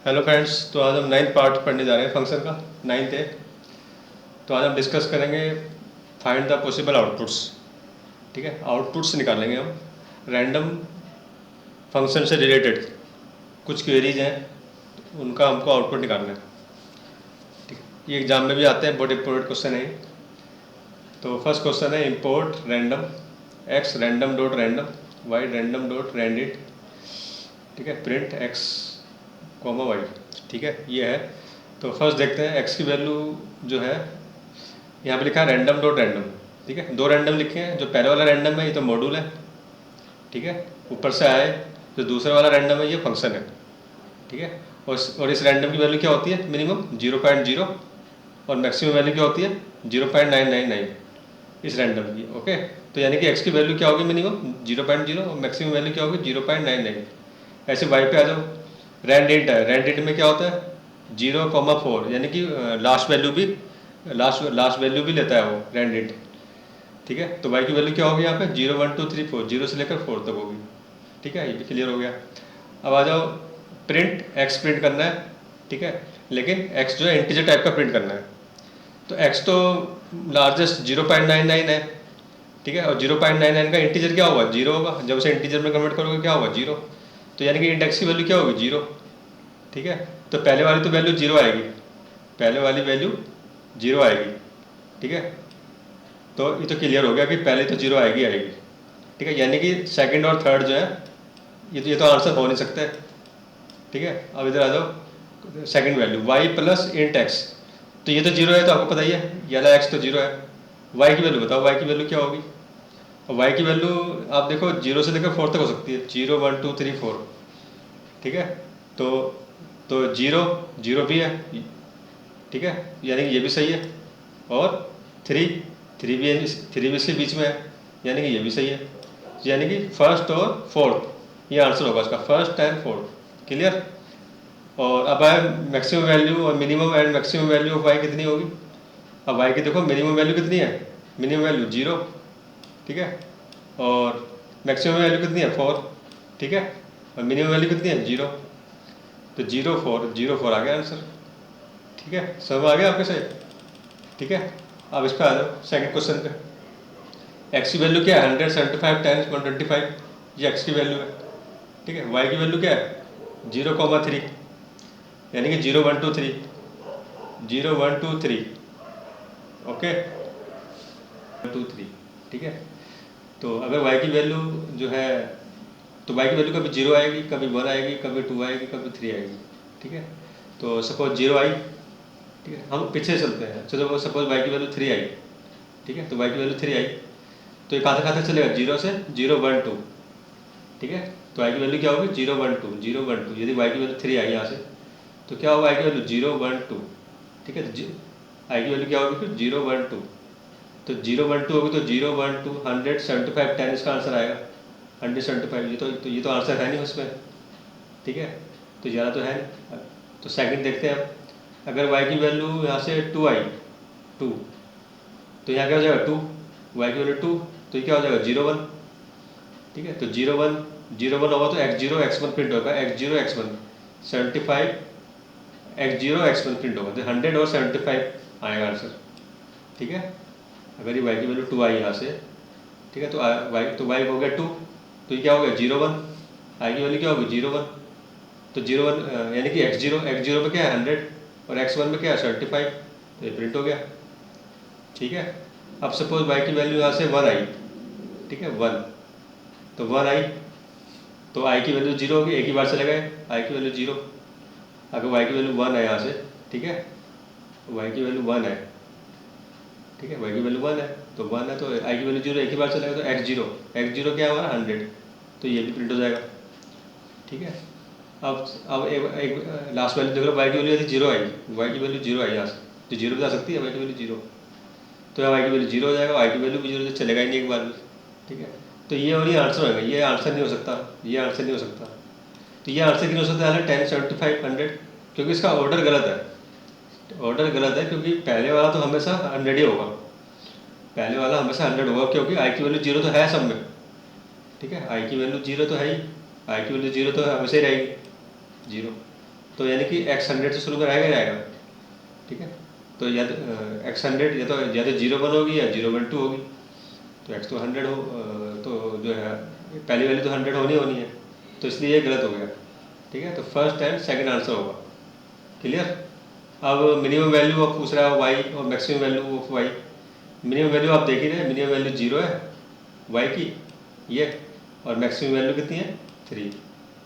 Hello friends, तो आज हम नाइन्थ पार्ट पढ़ने जा रहे हैं फंक्शन का, नाइन्थ है। तो आज हम डिस्कस करेंगे फाइंड द पॉसिबल आउटपुट्स। ठीक है, आउटपुट्स निकालेंगे हम रैंडम फंक्शन से रिलेटेड। कुछ क्वेरीज हैं, उनका हमको आउटपुट निकालना है। ठीक है, ये एग्जाम में भी आते हैं, बहुत इंपॉर्टेंट क्वेश्चन है। तो फर्स्ट क्वेश्चन है import random X random dot random Y random dot randint. ठीक है, प्रिंट एक्स कॉमा वाई। ठीक है, ये है। तो फर्स्ट देखते हैं एक्स की वैल्यू जो है, यहाँ पे लिखा है रैंडम डॉट रैंडम। ठीक है, दो रैंडम लिखे हैं। जो पहले वाला रैंडम है ये तो मॉड्यूल है। ठीक है, ऊपर से आए जो दूसरा वाला रैंडम है ये फंक्शन है। ठीक है, और इस रैंडम की वैल्यू क्या होती है? मिनिमम 0.0 और मैक्सिमम वैल्यू क्या होती है? 0.999 इस रैंडम की। ओके, तो यानी कि एक्स की वैल्यू क्या होगी? मिनिमम 0.0 और मैक्सिमम वैल्यू क्या होगी? 0.99। ऐसे वाई पे आ जाओ। रैंडिट है, रैंडिट में क्या होता है? 0,4, यानी कि लास्ट वैल्यू भी लेता है वो रैंडिट। ठीक है, तो वाई की वैल्यू क्या होगी यहाँ पे? 0 1 2 3 4, 0 से लेकर 4 तक होगी। ठीक है, ये भी क्लियर हो गया। अब आ जाओ, प्रिंट एक्स प्रिंट करना है। ठीक है, लेकिन एक्स जो है इंटीजर टाइप का प्रिंट करना है। तो एक्स तो लार्जेस्ट 0.99 है। ठीक है, और 0.99 का इंटीजर क्या होगा? 0 होगा। जब उसे इंटीजर में कन्वर्ट करोगे क्या होगा? 0। तो यानी कि इंडेक्स की वैल्यू क्या होगी? 0। ठीक है, तो पहले वाली तो वैल्यू 0 आएगी, पहले वाली वैल्यू 0 आएगी। ठीक है, तो ये तो क्लियर हो गया कि पहले तो 0 आएगी आएगी। ठीक है, यानी कि सेकंड और थर्ड जो है ये तो आंसर हो नहीं सकता है। ठीक है, अब इधर आ जाओ, second value y plus int x. तो ये तो 0 है, तो आपको पता ही है, ये वाला एक्स तो 0 है। y की वैल्यू बताओ, y की वैल्यू क्या होगी? और y की वैल्यू आप देखो 0 से लेकर 4 तक हो सकती है, 0 1 2 3 4। ठीक है, तो 0 0 भी है। ठीक है, यानी कि ये भी सही है। और 3 3 भी है, 3 भी इसके बीच में है, यानी कि ये भी सही है। यानी कि फर्स्ट और फोर्थ ये आंसर होगा इसका, फर्स्ट एंड फोर्थ। क्लियर। और अब आए मैक्सिमम वैल्यू और minimum and maximum value of Y कितनी होगी? अब वाई की देखो मिनिमम वैल्यू कितनी है? Minimum value 0। ठीक है, और मैक्सिमम वैल्यू कितनी है? 4। ठीक है, और मिनिमम वैल्यू कितनी है? 0। तो 0 4 आ गया आंसर। ठीक है, सब आ गया आपके से। ठीक है, अब इस पर आ जाओ सेकंड क्वेश्चन पे। एक्स की वैल्यू क्या है? 175 टाइम्स 125, ये एक्स की वैल्यू है। ठीक है, वाई की वैल्यू क्या है? 0,3, यानी कि 0 1 2 3, 0 1 2 3। ओके, 1 2 3। ठीक है, तो अगर वाई की वैल्यू जो है, तो वाई की वैल्यू कभी 0 आएगी, कभी 1 आएगी, कभी 2 आएगी, कभी 3 आएगी। ठीक है, तो सपोज 0 आई। ठीक है, हम पीछे चलते हैं। चलो सपोज वाई की वैल्यू 3 आई। ठीक है, तो वाई की वैल्यू 3 आई, तो ये कहाँ से चलेगा? 0 से 0 1 2। ठीक है, तो आई की वैल्यू क्या होगी? 0 1 2 0 1 2। यदि वाई की वैल्यू 3 आई यहाँ से, तो क्या होगा? आई की वैल्यू 0 1 2। ठीक है, तो आई की वैल्यू क्या होगी फिर? 0 1 2। तो 0 1 2 होगी, तो 0 1 2 175 10 इसका आंसर आएगा। 175, ये तो आंसर है नहीं उसमें। ठीक है, तो ज़्यादा तो है नहीं। तो सेकंड देखते हैं अब, अगर y की वैल्यू यहाँ से 2 आई, 2, तो यहाँ क्या हो जाएगा? 2, y की वैल्यू 2, तो ये क्या हो जाएगा? 0 1। ठीक है, तो 0 1 0 1 होगा तो x0 x1 प्रिंट होगा, x0 x1 75 x0 x1 print होगा, तो 100 और 75 आएगा आंसर। ठीक है, अगर ये y की वैल्यू 2 आई यहाँ से। ठीक है, तो y हो गया 2, तो ये क्या हो गया? 0 1। आई की वैल्यू क्या होगी? 0 1। तो 0 1 यानी कि x0 पे क्या है? 100 और x1 में क्या है? 75, तो ये प्रिंट हो गया। ठीक है, अब सपोज y की वैल्यू यहाँ से 1 आई। ठीक है, 1, तो 1 आई, तो i की वैल्यू 0 होगी, एक ही बार चले गए i की वैल्यू 0। अगर y की वैल्यू 1 है यहाँ से, ठीक है, y की वैल्यू 1 है। ठीक है, y की वैल्यू 1 है, तो 1 है, तो i की वैल्यू 0, एक ही बार चलेगा, तो x0 क्या है हमारा? 100, तो ये भी प्रिंट हो जाएगा। ठीक है, अब एक लास्ट वैल्यू देख लो, y की वैल्यू यदि 0 आई, y की वैल्यू 0 आई यहाँ से, तो 0 भी जा सकती है y की वैल्यू 0, तो y की वैल्यू 0 हो जाएगा, y की वैल्यू भी 0, तो चलेगा ही नहीं एक बार भी। ठीक है, तो ये और ये आंसर होगा, ये आंसर नहीं हो सकता, ये आंसर नहीं हो सकता। तो ये आंसर क्यों हो सकता है? 10 75 100, क्योंकि इसका ऑर्डर गलत है। ऑर्डर गलत है क्योंकि पहले वाला तो हमेशा 100 ही होगा, पहले वाला हमेशा 100 होगा, क्योंकि आई की वैल्यू 0 तो है सब में। ठीक है, आई की वैल्यू 0 तो है ही, आई की वैल्यू 0 तो हमेशा ही रहेगी 0। तो यानी कि x 100 से शुरू रहेगा ही रहेगा, ठीक है। तो या x 100 या तो 0 1 होगी या 0 1 2 होगी। तो x तो 100 हो, तो जो है पहली वैल्यू तो 100 होनी है, तो इसलिए ये गलत हो गया, ठीक है। तो फर्स्ट एंड सेकंड आंसर होगा। क्लियर। अब मिनिमम वैल्यू आप पूछ रहा है y और maximum value of y। Minimum value आप देख ही रहे हैं, मिनिमम वैल्यू 0 है y की ये, और मैक्सिमम वैल्यू कितनी है 3,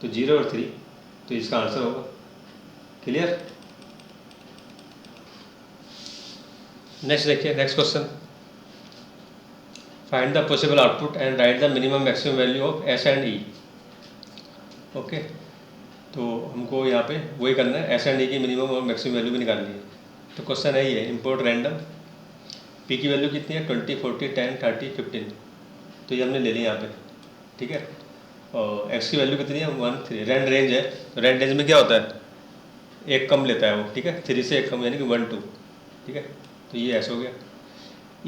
तो 0 और 3, तो इसका आंसर होगा। क्लियर। नेक्स्ट देखिए, next question, find the possible output and write the minimum maximum value of S and E. Okay, तो हमको यहाँ पे वही करना है, एस एंड ई की मिनिमम और मैक्सिमम वैल्यू भी निकालनी है। तो क्वेश्चन है ये, इंपोर्ट रैंडम, पी की वैल्यू कितनी है 20 40 10 30 15, तो ये हमने ले लिया यहाँ पे, ठीक है। और एक्स की वैल्यू कितनी है 1 3, रैंड रेंज है, तो रैंड रेंज में क्या होता है, एक कम लेता है वो, ठीक है, 3 से एक कम यानी कि 1 2, ठीक है। तो ये ऐसा हो गया।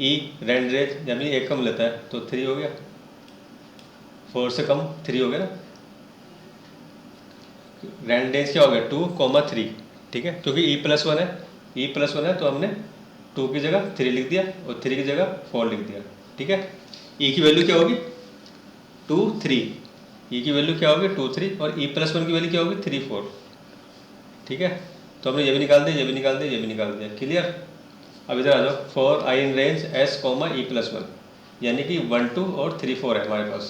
ई रैंड रेंज यानी एक कम लेता है, तो 3 हो गया, 4 से कम 3 हो गया ना। रैंड रेंज क्या हो गया 2 3, ठीक है, क्योंकि ई प्लस वन है, तो हमने 2 की जगह 3 लिख दिया और 3 की जगह 4 लिख दिया, ठीक है। ई की वैल्यू क्या होगी 2 3, ई की वैल्यू क्या होगी 2 3, और ई प्लस वन की वैल्यू क्या होगी 3 4, ठीक है। तो हमने ये भी निकाल दिया, ये भी निकाल दिया, ये भी निकाल दिया। क्लियर। अब इधर आ जाओ, for I in range S comma E plus one, यानी कि 1 2 और 3 4 है हमारे पास।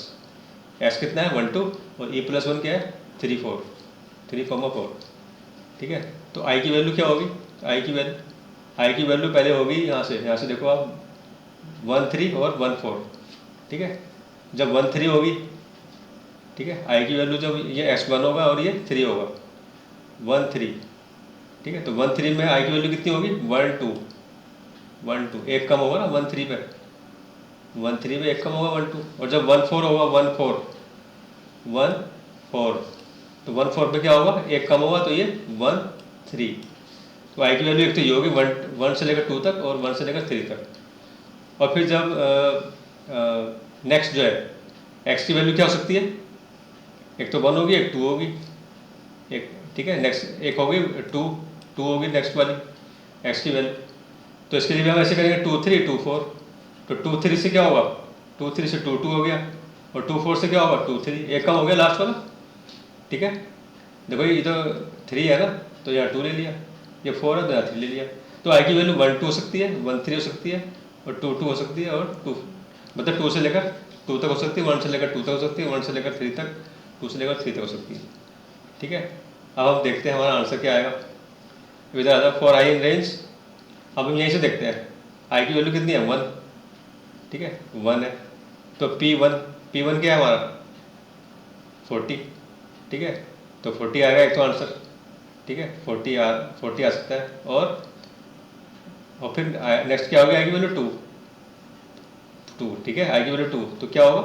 एस कितना है 1 2 और ई प्लस वन क्या है 3 4, 3 4, ठीक है। तो आई की वैल्यू क्या होगी, आई की वैल्यू पहले होगी यहाँ से देखो आप 1 3 और 1 4, ठीक है। जब 1 3 होगी, ठीक है, आई की वैल्यू जब ये x1 होगा और ये 3 होगा 1 3, ठीक है। तो 1 3 में आई की वैल्यू कितनी होगी 1 2, 1 2, एक कम होगा ना 1 3 पे, 1 3 पे एक कम होगा 1 2, और जब 1 4 होगा 1 4, 1 4, तो 1 4 पे क्या होगा एक कम होगा, तो ये 1 3। तो आई की वैल्यू एक तो ये होगी 1 से लेकर 2 तक और 1 से लेकर 3 तक। और फिर जब नेक्स्ट जो है एक्स की वैल्यू क्या हो सकती है, एक तो 1 होगी, एक 2 होगी, एक, ठीक है। नेक्स्ट एक होगी 2 होगी नेक्स्ट वाली एक्स की वैल्यू। तो इसके लिए भी हम ऐसे करेंगे 2 3 2 4, तो 2 3 से क्या होगा 2 3 से 2 2 हो गया, और 2 4 से क्या होगा 2 3, एक कम हो गया लास्ट वाला, ठीक है। देखो ये तो 3 है ना, तो यहाँ 2 ले लिया, ये 4 है तो यहाँ 3 ले लिया। तो आई की वैल्यू 1 2 हो सकती है, 1 3 हो सकती है, और 2 2 हो सकती है, और 2 मतलब 2 से लेकर 2 तक हो सकती है, 1 से लेकर 2 तक हो सकती है, 1 से लेकर 3 तक, 2 से लेकर 3 तक हो सकती है, ठीक है। अब हम देखते हैं हमारा आंसर क्या आएगा। इधर आ जाओ, फॉर आई इन रेंज, अब हम यहीं से देखते हैं आई की वैल्यू कितनी है 1, ठीक है, 1 है। तो P1 क्या है हमारा 40, ठीक है। तो 40 आएगा एक तो आंसर, ठीक है, 40 आ सकता है। और फिर नेक्स्ट क्या हो गया, आई की वैल्यू 2, ठीक है, आई की वैल्यू 2, तो क्या होगा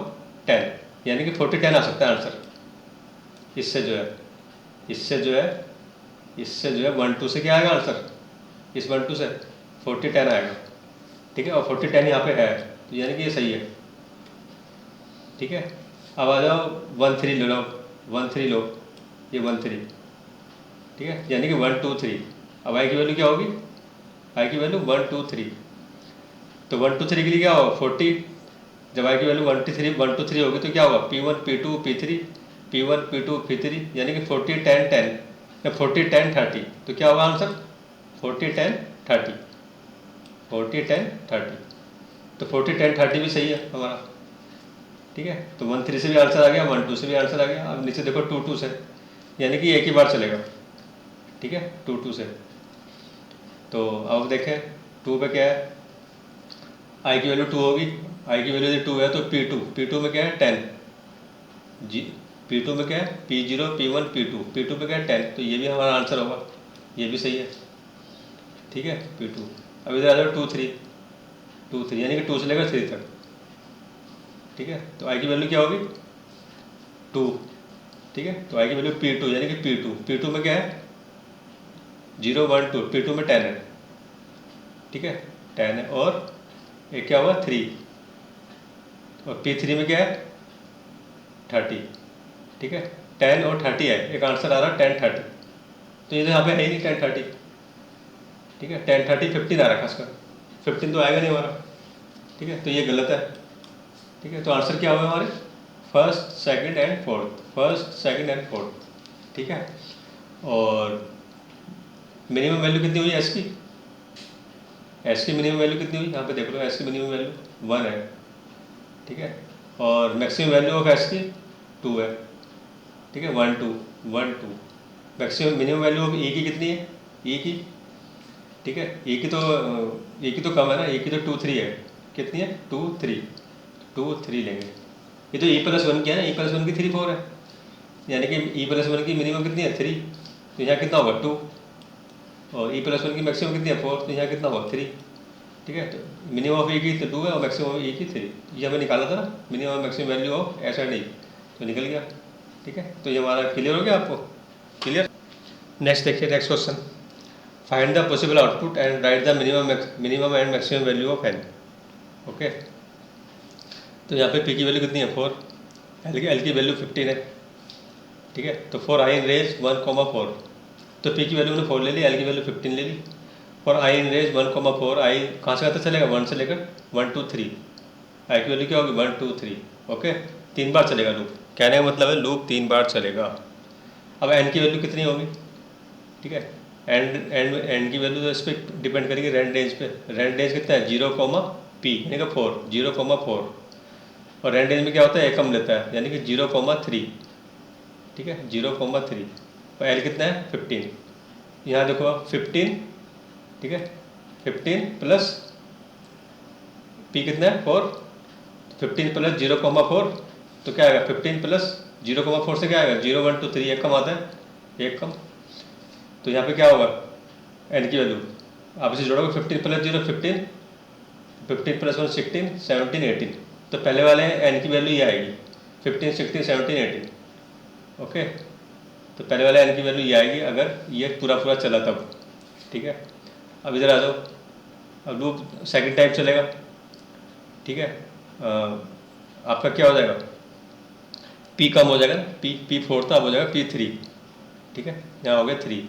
10, यानी कि 40 10 आ सकता है आंसर। इससे जो है 1 2 से क्या आएगा आंसर, इस 1 2 से 40 10 आएगा, ठीक है। और 40 10 यहाँ पे है, तो यानी कि ये सही है, ठीक है। अब आ जाओ 1 3 लो, 1 3 लो, ये 1 3, ठीक है, यानी कि 1 2 3। अब आई की वैल्यू क्या होगी, आई की वैल्यू 1 2 3, तो 1 2 3 के लिए क्या होगा 40, जब आई की वैल्यू 1 2 3 होगी तो क्या होगा P1 P2 P3, P1 P2 P3, यानी कि 40 10 10 या 40 10 30, तो क्या होगा आंसर 40 10 30, 40 10 30, तो 40 10 30 भी सही है हमारा, ठीक है। तो 1 3 से भी आंसर आ गया, 1 2 से भी आंसर आ गया। अब नीचे देखो 2 2 से, यानी कि एक ही बार चलेगा, ठीक है, 2 2 से। तो अब देखें 2 पे क्या है, आई की वैल्यू 2 होगी, आई की वैल्यू यदि 2 है तो P2 में क्या है 10 जी, P2 में क्या है P0 P1 P2 में क्या है 10, तो ये भी हमारा आंसर होगा, ये भी सही है, ठीक है P2। अब इधर आ जाओ 2 3 यानी कि 2 से लेकर 3 तक, ठीक है। तो आई की वैल्यू क्या होगी 2, ठीक है। तो आई की वैल्यू P2 यानी कि P2 में क्या है 0 1 2, P2 में 10 है, ठीक है 10 है, और एक क्या हुआ 3, और P3 में क्या है 30, ठीक है 10 और 30 है, एक आंसर आ रहा है 10 30, तो ये तो यहाँ पे है ही नहीं 10 30, ठीक है 10 30 15 आ रहा है खासकर, 15 तो आएगा नहीं हमारा, ठीक है तो ये गलत है, ठीक है तो आंसर क्या होगा हमारे first second and fourth, first second and fourth, ठीक है। और मिनिमम वैल्यू कितनी हुई एस की, एस की मिनिमम वैल्यू कितनी हुई यहाँ पे देख लो, एस की मिनिमम वैल्यू 1 है, ठीक है। और मैक्सिमम वैल्यू ऑफ एस की 2 है, ठीक है 1 2 1 2। मैक्सिमम मिनिमम वैल्यू ऑफ ए की कितनी है, ए की, ठीक है ए की तो कम है ना, ए की तो 2 3 है, कितनी है 2 3, 2 3 लेंगे। ये तो e प्लस 1 की है ना, e प्लस 1 की 3 4 है, यानी कि e प्लस 1 की मिनिमम कितनी है 3, तो यहाँ कितना होगा 2, और e प्लस 1 की मैक्सिमम कितनी है 4, तो यहाँ कितना होगा 3, ठीक है। तो मिनिमम ऑफ ए की तो 2 है और मैक्सिमम ऑफ ए की 3, ये हमें निकाला था ना मिनिमम और maximum value of S and E, तो निकल गया, ठीक है। तो ये हमारा क्लियर हो गया आपको, क्लियर। नेक्स्ट देखिए, next question, find the possible output and write the minimum and maximum value of N. Okay, तो यहाँ पे पी की वैल्यू कितनी है 4, एल की वैल्यू 15 है, ठीक है। तो फॉर आई इन रेज 1,4, तो पी की वैल्यू मैंने 4 ले ली, एल की वैल्यू 15 ले ली। फॉर आई इन रेज 1,4, आई कहाँ से आता चलेगा 1 से लेकर 1 2 3, आई की वैल्यू क्या होगी 1 2 3, ओके 3 बार चलेगा लूप, कहने का मतलब है लूप 3 बार चलेगा। अब एन की वैल्यू कितनी होगी, ठीक है, एंड की वैल्यू तो इस पर डिपेंड करेगी रेंज रेंज पे, रेंज रेंज कितना है 0, पी यानी कि 4 0,4, और रेंज रेंज में क्या होता है एकम लेता है यानी कि 0,3, ठीक है 0,3, और एल कितना है 15, यहाँ देखो 15, ठीक है 15 प्लस पी कितना है 4, 15 प्लस 0,4, तो क्या आएगा 15 प्लस 0,4 से क्या आएगा 0 1 2 3, एक कम आता है, एक कम, तो यहाँ पे क्या होगा एन की वैल्यू आप इसे जोड़ोगे 15 प्लस 0 15, 15 प्लस 1 16 17 18, तो पहले वाले एन की वैल्यू ये आएगी 15 16 17 18, ओके। तो पहले वाले एन की वैल्यू ये आएगी अगर ये पूरा पूरा चला तब, ठीक है। अब इधर आ जाओ, अब लूप सेकंड टाइम चलेगा, ठीक है। आपका क्या हो जाएगा पी कम हो जाएगा, पी 4 था अब हो जाएगा पी 3, ठीक है यहाँ हो गया 3,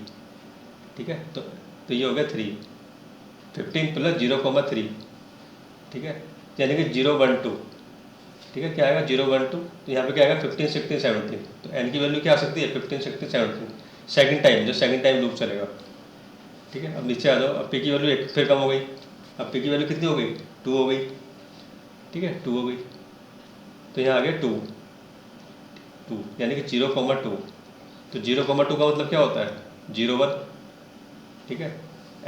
ठीक है। तो ये हो गया 3, 15 प्लस 0,3, ठीक है यानी कि 0 1 2, ठीक है क्या आएगा 0 1 2, तो यहाँ पे क्या आएगा 15 16 17, तो एन की वैल्यू क्या आ सकती है 15 16 17, सेकंड टाइम जो सेकंड टाइम लूप चलेगा, ठीक है। अब नीचे आ जाओ, अब पी की वैल्यू एक फिर कम हो गई, अब पी की वैल्यू कितनी हो गई 2 हो गई, ठीक है 2 हो गई, तो यहाँ आ गया 2 2 यानी कि 0,2, तो 0,2 का मतलब क्या होता है 0 1, ठीक है।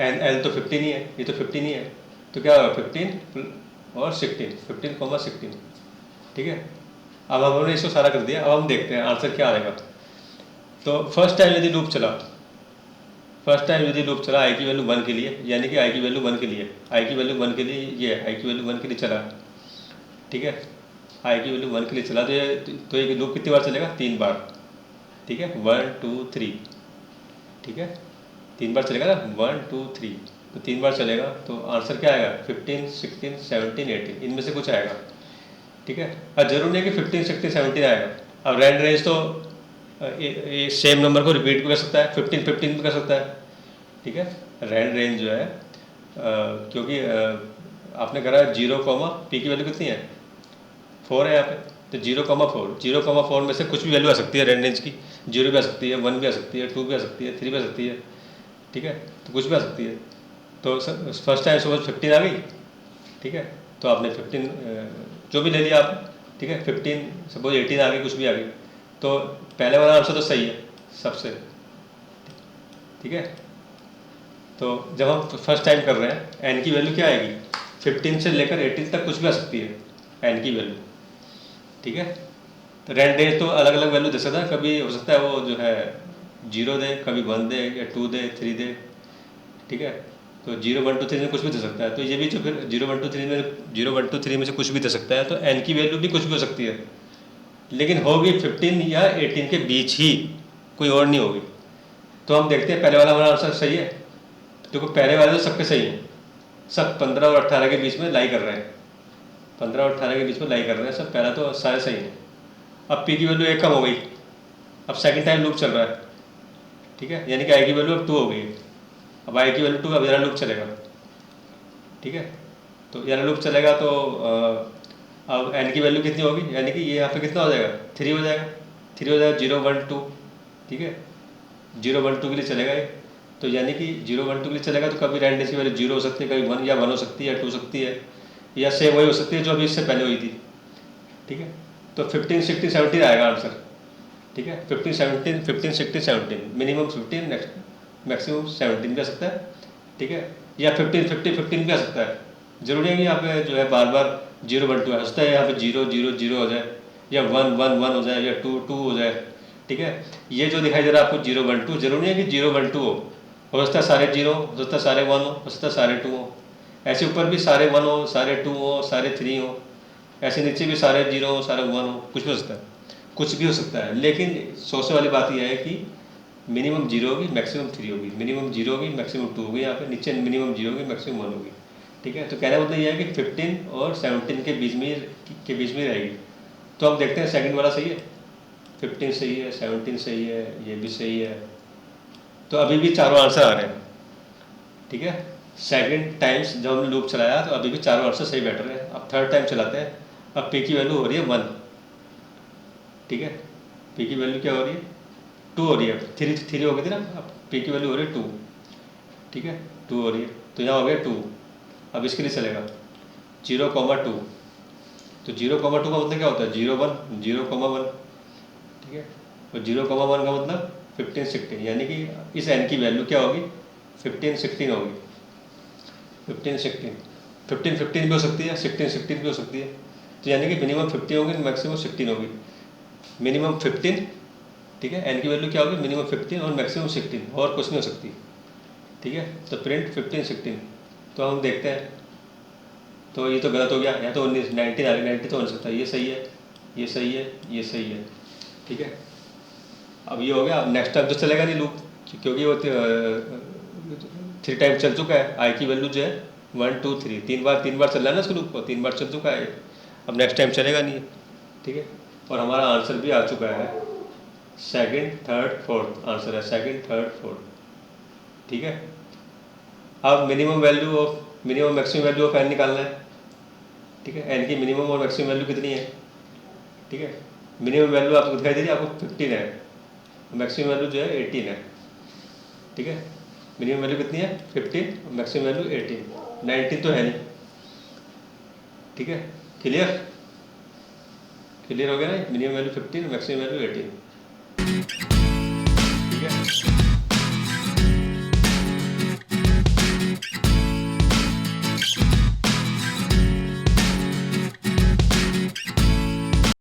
एल तो 15 ही है, ये तो 15 ही है, तो क्या होगा 15 और 16 15,16, ठीक है। अब हमने इसको सारा कर दिया, अब हम देखते हैं आंसर क्या आएगा। तो फर्स्ट टाइम यदि लूप चला, फर्स्ट टाइम यदि लूप चला आई की वैल्यू 1 के लिए, यानी कि आई की वैल्यू 1 के लिए, आई की वैल्यू 1 के लिए ये है, आई की वैल्यू 1 के लिए चला, ठीक है। आई की वैल्यू 1 के लिए चला तो ये लूप कितनी बार चलेगा 3 बार, ठीक है 1 2 3, ठीक है 3 बार चलेगा ना 1 2 3, तो 3 बार चलेगा, तो आंसर क्या आएगा 15 16 17 18, इनमें से कुछ आएगा, ठीक है। अब जरूर नहीं कि 15 16 17 आएगा, अब रेंज रेंज तो सेम नंबर को रिपीट भी कर सकता है, 15 15 भी कर सकता है, ठीक है। रेंज रेंज जो है क्योंकि आपने करा 0, पी की वैल्यू कितनी है 4 है यहाँ पे, तो 0,4 में से कुछ भी वैल्यू आ सकती है रेंज रेंज की, 0 भी आ सकती है 1 भी आ सकती है 2 भी आ सकती है 3 भी आ सकती है, ठीक है, तो कुछ भी आ सकती है। तो फर्स्ट टाइम सपोज 15 आ गई, ठीक है, तो आपने 15 जो भी ले लिया आप, ठीक है 15 सपोज 18 आ गई, कुछ भी आ गई, तो पहले वाला आंसर तो सही है सबसे, ठीक है। तो जब हम फर्स्ट टाइम कर रहे हैं एन की वैल्यू क्या आएगी 15 से लेकर 18 तक कुछ भी आ सकती है एन की वैल्यू, ठीक है। तो रेंज रेंज तो अलग अलग वैल्यू दे सकता है, कभी हो सकता है वो जो है 0 दे, कभी 1 दे या 2 दे 3 दे, ठीक है। तो 0 1 2 3 में कुछ भी दे सकता है, तो ये भी जो फिर 0 1 2 3 में 0 1 2 3 में से कुछ भी दे सकता है, तो एन की वैल्यू भी कुछ भी हो सकती है, लेकिन होगी 15 या 18 के बीच ही, कोई और नहीं होगी। तो हम देखते हैं पहले वाला हमारा आंसर सही है, देखो पहले वाले तो सबके सही हैं, सब 15 और 18 के बीच में लाई कर रहे हैं, 15 और 18 के बीच में लाई कर रहे हैं सब, पहला तो सारे सही हैं। अब पी की वैल्यू एक कम हो गई, अब सेकंड टाइम लूप चल रहा है, ठीक है, यानी कि आई की वैल्यू अब 2 हो गई है। अब आई की वैल्यू 2, अब यार लूप चलेगा, ठीक है। तो यार लूप चलेगा तो अब एन की वैल्यू कितनी होगी, यानी कि ये यहाँ पे कितना हो जाएगा, 3 हो जाएगा। 3 हो जाएगा 0 1 2, ठीक है। 0 1 2 के लिए चलेगा ये, तो यानी कि 0 1 2 के लिए चलेगा तो कभी रैंडम की वैल्यू 0 हो सकती है, कभी 1 या 1 हो सकती है, 2 हो सकती है, या सेम वही हो सकती है जो अभी इससे पहले हुई थी, ठीक है। तो 15 16 17 आएगा आंसर, ठीक है। 15 17 15 16 17, मिनिमम 15, नेक्स्ट मैक्सिमम 17 भी आ सकता है, ठीक है, या 15 50 15 भी आ सकता है। जरूरी है कि यहाँ पे जो है बार बार 0 1 2 आ सकता है, यहाँ पे 0 0 0 हो जाए, या 1 1 1 हो जाए, या 2 2 हो जाए, ठीक है। ये जो दिखाई दे रहा है आपको 0 1 2, जरूरी है कि 0 1 2 हो सकता है सारे 0, हो सकता है सारे 1 हो सकता है सारे 2 हो, ऐसे ऊपर भी सारे 1 हो, सारे 2 हो, सारे 3 हो, ऐसे नीचे भी सारे 0 हो, सारे 1 हो, कुछ भी हो सकता है, कुछ भी हो सकता है। लेकिन सोचने वाली बात यह है कि मिनिमम 0 होगी, मैक्सिमम 3 होगी, मिनिमम 0 होगी, मैक्सिमम 2 होगी, यहाँ पे नीचे मिनिमम 0 होगी, मैक्सिमम 1 होगी, ठीक है। तो कहने का मतलब यह है कि 15 और 17 के बीच में रहेगी। तो हम देखते हैं सेकंड वाला सही है, 15 सही है, 17 सही है, ये भी सही है। तो अभी भी चारों आंसर आ रहे हैं, ठीक है। सेकंड टाइम्स जब हमने लूप चलाया तो अभी भी चारों आंसर सही बैठ रहे हैं। अब थर्ड टाइम चलाते हैं, अब पी की वैल्यू हो रही है 1, ठीक है। पी की वैल्यू क्या हो रही है, 2 हो रही है, 3 हो गई थी ना, अब पी की वैल्यू हो रही है 2, ठीक है, 2 हो रही है, तो यहाँ हो गया 2। अब इसके लिए चलेगा 0 2, तो 0 2 का मतलब क्या होता है, 0 1 0 1, ठीक है। और 0 1 का मतलब 15 16, यानी कि इस एन की वैल्यू क्या होगी, 15 16 होगी। 15 16 15 15 भी हो सकती है, 16 16 भी हो सकती है। तो यानी कि मिनिमम 50 होगी, मैक्सिमम 16 होगी। मिनिमम 15, ठीक है, एन की वैल्यू क्या होगी, मिनिमम 15 और मैक्सिमम 16, और कुछ नहीं हो सकती, ठीक है। तो प्रिंट 15 16, तो हम देखते हैं। तो ये तो गलत हो गया, या तो 19 19 आ गया, 90 तो हो नहीं सकता, ये सही है, ये सही है, ये सही है, ठीक है। अब ये हो गया। अब नेक्स्ट टाइम तो चलेगा नहीं लूप, क्योंकि वो 3 टाइम चल चुका है। आई की वैल्यू जो है 1 2 3, 3 बार चल रहा है ना इसको लूप को, 3 बार चल चुका है। अब नेक्स्ट टाइम चलेगा नहीं, ठीक है। और हमारा आंसर भी आ चुका है, सेकंड थर्ड फोर्थ आंसर है, सेकंड थर्ड फोर्थ, ठीक है। अब minimum maximum value of N निकालना है, ठीक है। एन की मिनिमम और मैक्सिमम वैल्यू कितनी है, ठीक है। मिनिमम वैल्यू आपको दिखाई दे रही है, आपको 15 है, मैक्सिमम वैल्यू जो है 18 है, ठीक है। मिनिमम वैल्यू कितनी है 15, मैक्सिमम वैल्यू 18, 19 तो है नहीं, ठीक है। क्लियर क्लियर हो गया ना, मिनिमम वैल्यू 15, मैक्सिमम वैल्यू 18, ठीक है।